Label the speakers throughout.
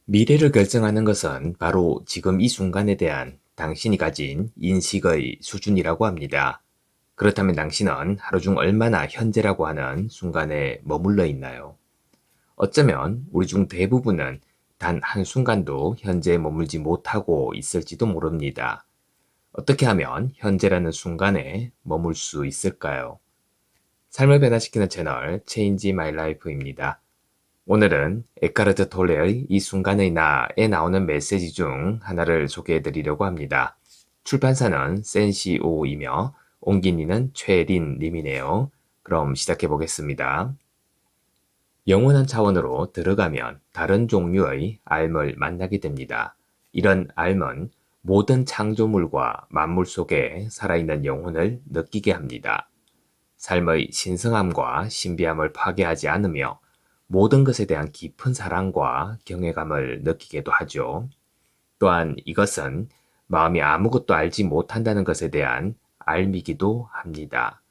Speaker 1: 미래를 결정하는 것은 바로 지금 이 순간에 대한 당신이 가진 인식의 수준이라고 합니다. 그렇다면 당신은 하루 중 얼마나 현재라고 하는 순간에 머물러 있나요? 어쩌면 우리 중 대부분은 단 한순간도 현재에 머물지 못하고 있을지도 모릅니다. 어떻게 하면 현재라는 순간에 머물 수 있을까요? 삶을 변화시키는 채널 Change My Life입니다. 오늘은 에카르트 톨레의 이 순간의 나에 나오는 메시지 중 하나를 소개해 드리려고 합니다. 출판사는 센시오이며 옮긴 이는 최린 님이네요. 그럼 시작해 보겠습니다. 영원한 차원으로 들어가면 다른 종류의 알을 만나게 됩니다. 이런 알은 모든 창조물과 만물 속에 살아있는 영혼을 느끼게 합니다. 삶의 신성함과 신비함을 파괴하지 않으며 모든 것에 대한 깊은 사랑과 경외감을 느끼게도 하죠. 또한 이것은 마음이 아무것도 알지 못한다는 것에 대한 알미기도 합니다.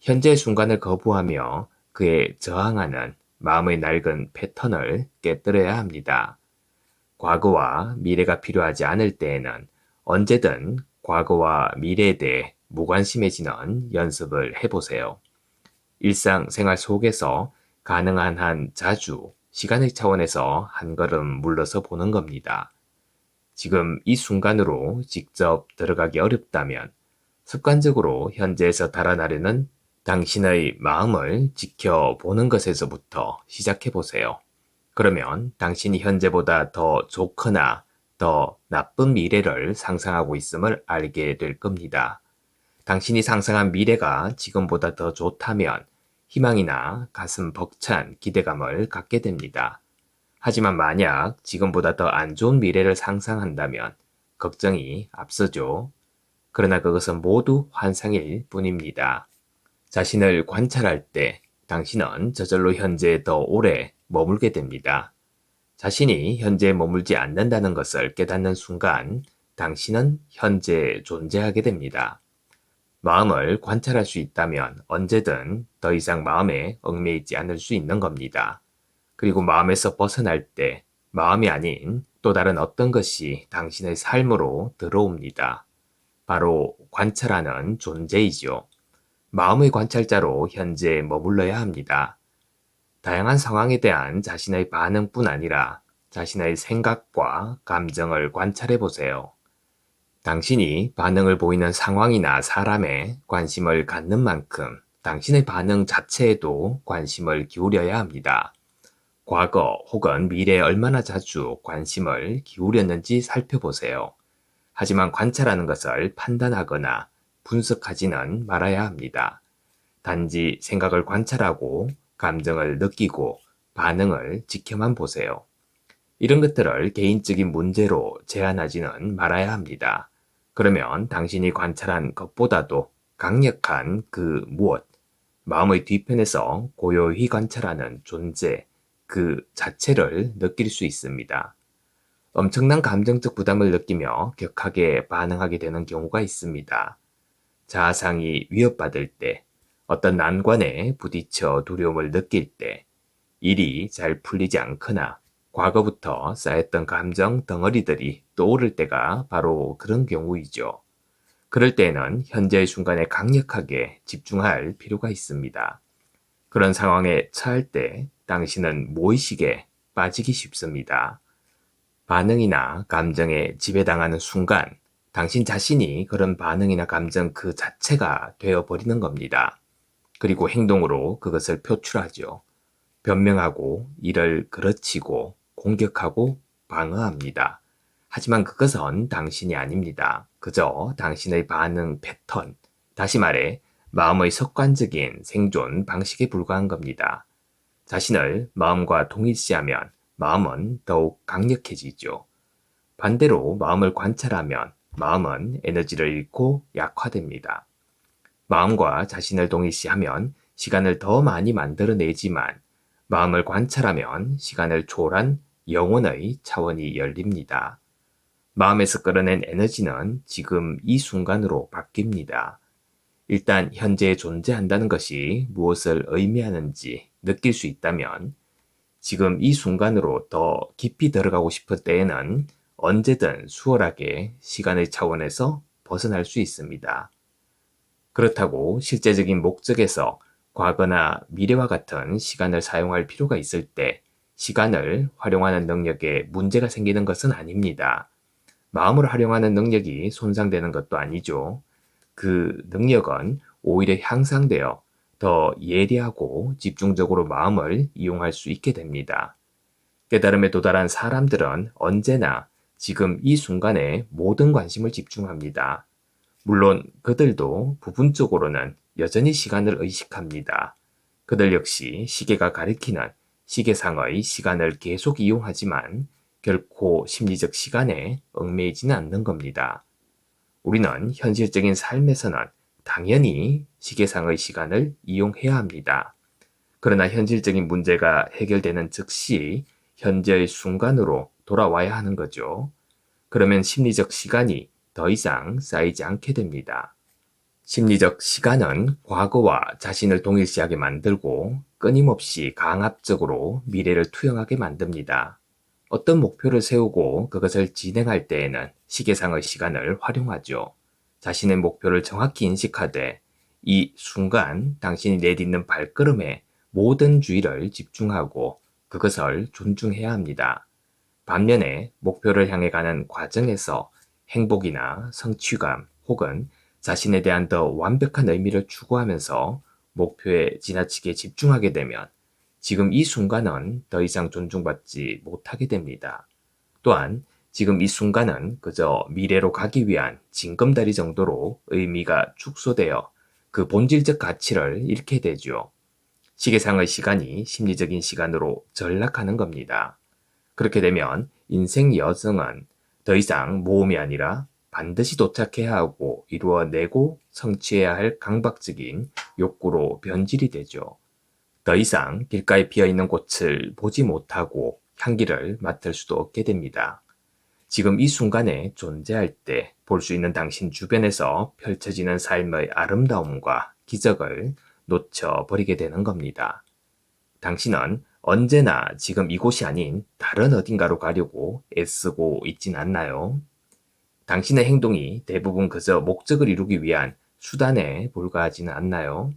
Speaker 1: 현재의 순간을 거부하며 그에 저항하는 마음의 낡은 패턴을 깨뜨려야 합니다. 과거와 미래가 필요하지 않을 때에는 언제든 과거와 미래에 대해 무관심해지는 연습을 해보세요. 일상생활 속에서 가능한 한 자주 시간의 차원에서 한 걸음 물러서 보는 겁니다. 지금 이 순간으로 직접 들어가기 어렵다면 습관적으로 현재에서 달아나려는 당신의 마음을 지켜보는 것에서부터 시작해 보세요. 그러면 당신이 현재보다 더 좋거나 더 나쁜 미래를 상상하고 있음을 알게 될 겁니다. 당신이 상상한 미래가 지금보다 더 좋다면 희망이나 가슴 벅찬 기대감을 갖게 됩니다. 하지만 만약 지금보다 더 안 좋은 미래를 상상한다면 걱정이 앞서죠. 그러나 그것은 모두 환상일 뿐입니다. 자신을 관찰할 때 당신은 저절로 현재에 더 오래 머물게 됩니다. 자신이 현재에 머물지 않는다는 것을 깨닫는 순간 당신은 현재에 존재하게 됩니다. 마음을 관찰할 수 있다면 언제든 더 이상 마음에 얽매이지 않을 수 있는 겁니다. 그리고 마음에서 벗어날 때 마음이 아닌 또 다른 어떤 것이 당신의 삶으로 들어옵니다. 바로 관찰하는 존재이죠. 마음의 관찰자로 현재에 머물러야 합니다. 다양한 상황에 대한 자신의 반응뿐 아니라 자신의 생각과 감정을 관찰해 보세요. 당신이 반응을 보이는 상황이나 사람에 관심을 갖는 만큼 당신의 반응 자체에도 관심을 기울여야 합니다. 과거 혹은 미래에 얼마나 자주 관심을 기울였는지 살펴보세요. 하지만 관찰하는 것을 판단하거나 분석하지는 말아야 합니다. 단지 생각을 관찰하고 감정을 느끼고 반응을 지켜만 보세요. 이런 것들을 개인적인 문제로 제한하지는 말아야 합니다. 그러면 당신이 관찰한 것보다도 강력한 그 무엇, 마음의 뒤편에서 고요히 관찰하는 존재, 그 자체를 느낄 수 있습니다. 엄청난 감정적 부담을 느끼며 격하게 반응하게 되는 경우가 있습니다. 자아상이 위협받을 때, 어떤 난관에 부딪혀 두려움을 느낄 때, 일이 잘 풀리지 않거나 과거부터 쌓였던 감정 덩어리들이 떠오를 때가 바로 그런 경우이죠. 그럴 때에는 현재의 순간에 강력하게 집중할 필요가 있습니다. 그런 상황에 처할 때 당신은 무의식에 빠지기 쉽습니다. 반응이나 감정에 지배당하는 순간 당신 자신이 그런 반응이나 감정 그 자체가 되어버리는 겁니다. 그리고 행동으로 그것을 표출하죠. 변명하고 이를 그르치고 공격하고 방어합니다. 하지만 그것은 당신이 아닙니다. 그저 당신의 반응 패턴, 다시 말해 마음의 습관적인 생존 방식에 불과한 겁니다. 자신을 마음과 동일시하면 마음은 더욱 강력해지죠. 반대로 마음을 관찰하면 마음은 에너지를 잃고 약화됩니다. 마음과 자신을 동일시하면 시간을 더 많이 만들어내지만 마음을 관찰하면 시간을 초월한 영혼의 차원이 열립니다. 마음에서 끌어낸 에너지는 지금 이 순간으로 바뀝니다. 일단 현재에 존재한다는 것이 무엇을 의미하는지 느낄 수 있다면 지금 이 순간으로 더 깊이 들어가고 싶을 때에는 언제든 수월하게 시간의 차원에서 벗어날 수 있습니다. 그렇다고 실제적인 목적에서 과거나 미래와 같은 시간을 사용할 필요가 있을 때 시간을 활용하는 능력에 문제가 생기는 것은 아닙니다. 마음을 활용하는 능력이 손상되는 것도 아니죠. 그 능력은 오히려 향상되어 더 예리하고 집중적으로 마음을 이용할 수 있게 됩니다. 깨달음에 도달한 사람들은 언제나 지금 이 순간에 모든 관심을 집중합니다. 물론 그들도 부분적으로는 여전히 시간을 의식합니다. 그들 역시 시계가 가리키는 시계상의 시간을 계속 이용하지만 결코 심리적 시간에 얽매이지는 않는 겁니다. 우리는 현실적인 삶에서는 당연히 시계상의 시간을 이용해야 합니다. 그러나 현실적인 문제가 해결되는 즉시 현재의 순간으로 돌아와야 하는 거죠. 그러면 심리적 시간이 더 이상 쌓이지 않게 됩니다. 심리적 시간은 과거와 자신을 동일시하게 만들고 끊임없이 강압적으로 미래를 투영하게 만듭니다. 어떤 목표를 세우고 그것을 진행할 때에는 시계상의 시간을 활용하죠. 자신의 목표를 정확히 인식하되 이 순간 당신이 내딛는 발걸음에 모든 주의를 집중하고 그것을 존중해야 합니다. 반면에 목표를 향해 가는 과정에서 행복이나 성취감 혹은 자신에 대한 더 완벽한 의미를 추구하면서 목표에 지나치게 집중하게 되면 지금 이 순간은 더 이상 존중받지 못하게 됩니다. 또한 지금 이 순간은 그저 미래로 가기 위한 징검다리 정도로 의미가 축소되어 그 본질적 가치를 잃게 되죠. 시계상의 시간이 심리적인 시간으로 전락하는 겁니다. 그렇게 되면 인생 여정은 더 이상 모험이 아니라 반드시 도착해야 하고 이루어내고 성취해야 할 강박적인 욕구로 변질이 되죠. 더 이상 길가에 피어있는 꽃을 보지 못하고 향기를 맡을 수도 없게 됩니다. 지금 이 순간에 존재할 때 볼 수 있는 당신 주변에서 펼쳐지는 삶의 아름다움과 기적을 놓쳐버리게 되는 겁니다. 당신은 언제나 지금 이곳이 아닌 다른 어딘가로 가려고 애쓰고 있진 않나요? 당신의 행동이 대부분 그저 목적을 이루기 위한 수단에 불과하지는 않나요?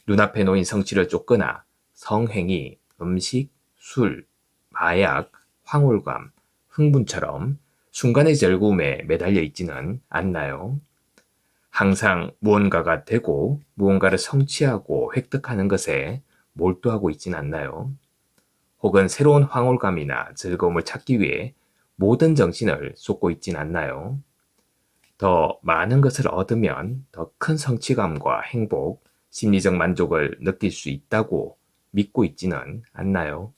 Speaker 1: 눈앞에 놓인 성취를 쫓거나 성행위, 음식, 술, 마약, 황홀감, 흥분처럼 순간의 즐거움에 매달려 있지는 않나요? 항상 무언가가 되고 무언가를 성취하고 획득하는 것에 몰두하고 있진 않나요? 혹은 새로운 황홀감이나 즐거움을 찾기 위해 모든 정신을 쏟고 있진 않나요? 더 많은 것을 얻으면 더 큰 성취감과 행복, 심리적 만족을 느낄 수 있다고 믿고 있지는 않나요?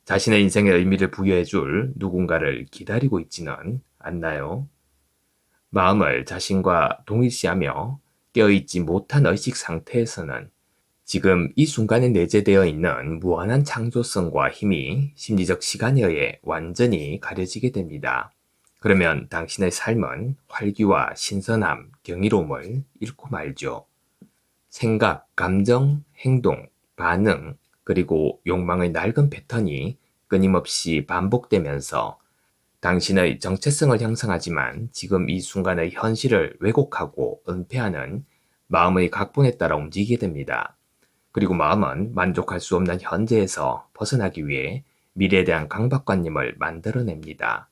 Speaker 1: 자신의 인생에 의미를 부여해 줄 누군가를 기다리고 있지는 않나요? 마음을 자신과 동일시하며 깨어있지 못한 의식 상태에서는 지금 이 순간에 내재되어 있는 무한한 창조성과 힘이 심리적 시간에 의해 완전히 가려지게 됩니다. 그러면 당신의 삶은 활기와 신선함, 경이로움을 잃고 말죠. 생각, 감정, 행동, 반응, 그리고 욕망의 낡은 패턴이 끊임없이 반복되면서 당신의 정체성을 형성하지만 지금 이 순간의 현실을 왜곡하고 은폐하는 마음의 각본에 따라 움직이게 됩니다. 그리고 마음은 만족할 수 없는 현재에서 벗어나기 위해 미래에 대한 강박관념을 만들어냅니다.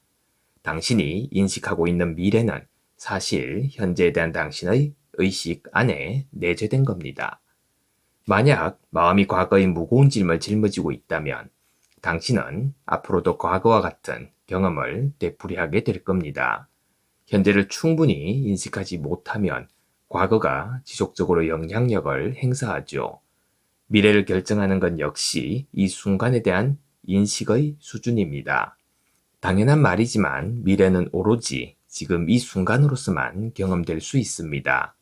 Speaker 1: 당신이 인식하고 있는 미래는 사실 현재에 대한 당신의 의식 안에 내재된 겁니다. 만약 마음이 과거의 무거운 짐을 짊어지고 있다면 당신은 앞으로도 과거와 같은 경험을 되풀이하게 될 겁니다. 현재를 충분히 인식하지 못하면 과거가 지속적으로 영향력을 행사하죠. 미래를 결정하는 건 역시 이 순간에 대한 인식의 수준입니다. 당연한 말이지만 미래는 오로지 지금 이 순간으로서만 경험될 수 있습니다.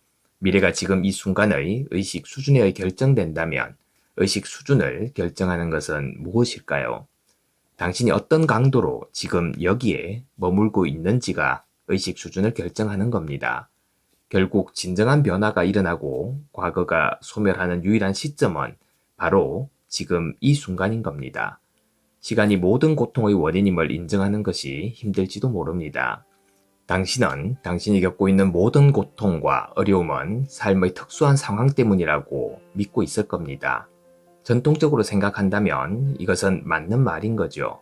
Speaker 1: 미래가 지금 이 순간의 의식 수준에 의해 결정된다면 의식 수준을 결정하는 것은 무엇일까요? 당신이 어떤 강도로 지금 여기에 머물고 있는지가 의식 수준을 결정하는 겁니다. 결국 진정한 변화가 일어나고 과거가 소멸하는 유일한 시점은 바로 지금 이 순간인 겁니다. 시간이 모든 고통의 원인임을 인정하는 것이 힘들지도 모릅니다. 당신은 당신이 겪고 있는 모든 고통과 어려움은 삶의 특수한 상황 때문이라고 믿고 있을 겁니다. 전통적으로 생각한다면 이것은 맞는 말인 거죠.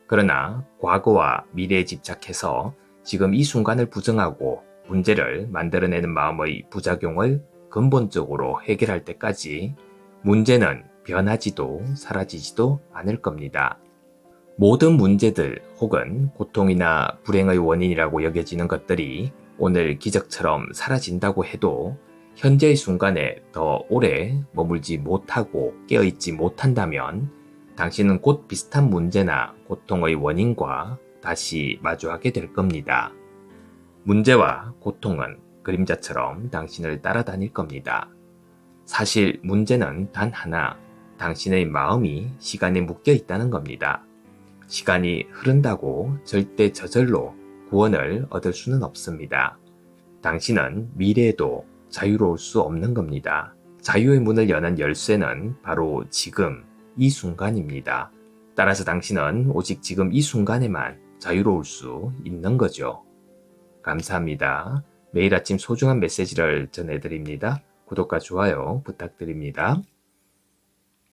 Speaker 1: 그러나 과거와 미래에 집착해서 지금 이 순간을 부정하고 문제를 만들어내는 마음의 부작용을 근본적으로 해결할 때까지 문제는 변하지도 사라지지도 않을 겁니다. 모든 문제들 혹은 고통이나 불행의 원인이라고 여겨지는 것들이 오늘 기적처럼 사라진다고 해도 현재의 순간에 더 오래 머물지 못하고 깨어있지 못한다면 당신은 곧 비슷한 문제나 고통의 원인과 다시 마주하게 될 겁니다. 문제와 고통은 그림자처럼 당신을 따라다닐 겁니다. 사실 문제는 단 하나, 당신의 마음이 시간에 묶여 있다는 겁니다. 시간이 흐른다고 절대 저절로 구원을 얻을 수는 없습니다. 당신은 미래에도 자유로울 수 없는 겁니다. 자유의 문을 여는 열쇠는 바로 지금, 이 순간입니다. 따라서 당신은 오직 지금 이 순간에만 자유로울 수 있는 거죠. 감사합니다. 매일 아침 소중한 메시지를 전해드립니다. 구독과 좋아요 부탁드립니다.